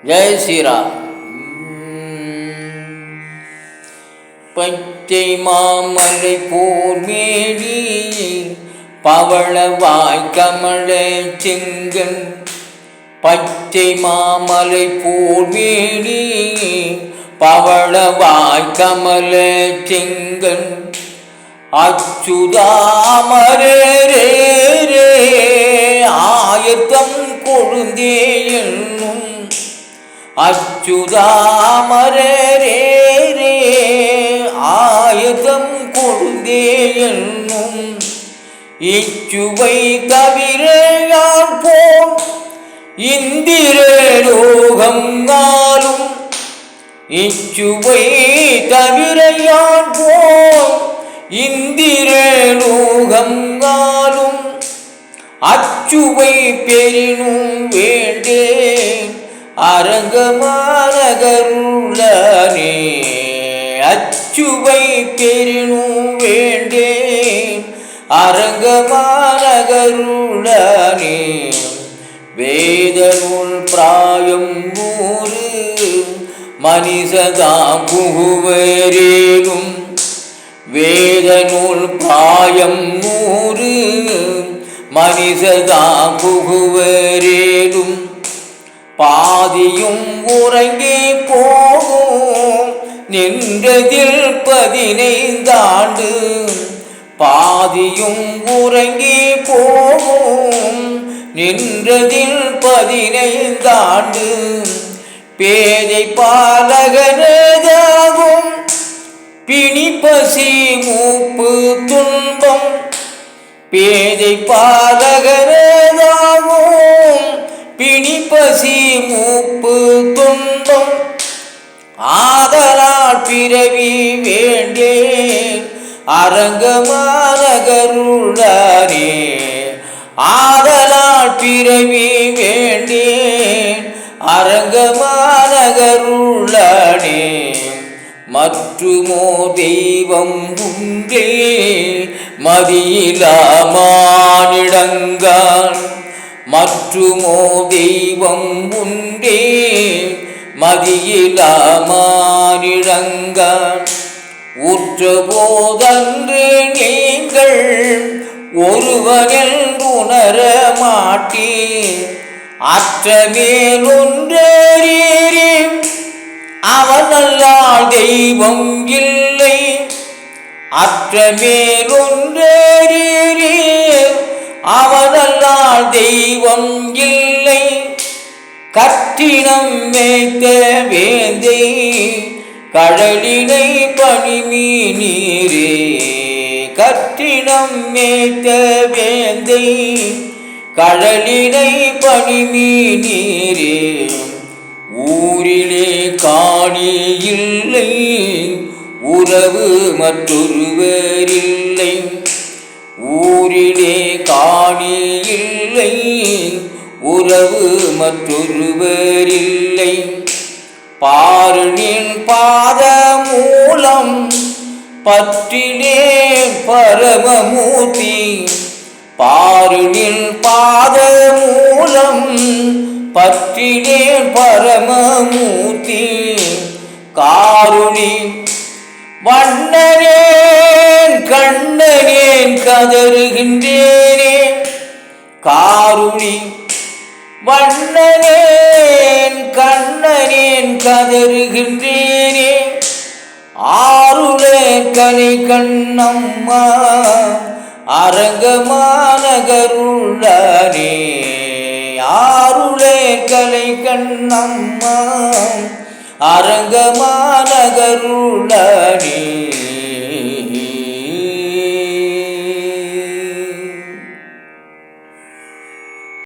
ஜெய் ஸ்ரீராம். பச்சை மாமலை போர்மேனி பவளவாய் கமல செங்கன். பச்சை மாமலை போர்மேனி பவளவாய் கமல செங்கன். அச்சுதாமரே ஆயத்தம் கொழுந்தே என்னும். அச்சுதாமரே ஆயத்தம் கொழுந்தே என்னும். இச்சுவை தவிர யான் போம் இந்திரலோகம் நாளும். இச்சுவை தவிர யான் போம் இந்திரலோகம் நாளும். அச்சுவை பெரினும் வேண்டேன் அரங்கமானகருளனே. அச்சுவை பெரினும் வேண்டேன் அரங்கமானகருளனே. வேதனுள் பிராயம் 100 மனிததாம் புகுவரேனும். வேதனுள் பிராயம் 100 மனிததாம் புகுவரேனும். பாதியும் உறங்கி போகும் நின்றதில் 15 ஆண்டு. பாதியும் உறங்கி போகும் நின்றதில் 15 ஆண்டு. பேதை பாலகனதாகும் பிணிப்பசி மூப்பு துன்பம். பேதை பாலகனதாகும் பிணிப்பசி மூப்பு துன்பம். ஆதலால் பிறவி வேண்டேன் அரங்கமானகருளனே. ஆதலால் பிறவி வேண்டேன் அரங்கமானகருளனே. மற்றுமோ தெய்வம் உண்டே மதியிலா மானிடங்கான். மற்றுமோ தெய்வம் உண்டே மதியிலா மானிடங்கான். உற்றபோதன்று நீங்கள் ஒருவனில் உணர மாட்டீர். அற்றமேலொன்றேறி அவனல்லால் தெய்வம் இல்லை. அற்றமேலொன்றேறி அவனல்லால் தெய்வம் இல்லை. கற்றினம் மேய்த்த வேந்தை கடலினை பணிமீனீரே. கற்றினம் மேய்த்த வேந்தை கடலினை பணிமீனீரே. ஊரிலே காணி இல்லை உறவு மற்றொருவரில்லை. ஊரிலே காணி இல்லை உறவு மற்றொருவரில்லை. பாருனின் பாத மூலம் பற்றினேன் பரமமூர்த்தி. பாருனின் பாத மூலம் பற்றினேன் பரமமூர்த்தி. காருணி வண்ணனேன் கண்ணனேன் கதறுகின்றேனே. காருணி வண்ணனேன் கண்ணனேன் கதறுகின்றேனே. ஆருளே கலை கண்ணம்மா அரங்கமானகருளனே. ஆருளே கலை கண்ணம்மா அரங்கமானகருளனே.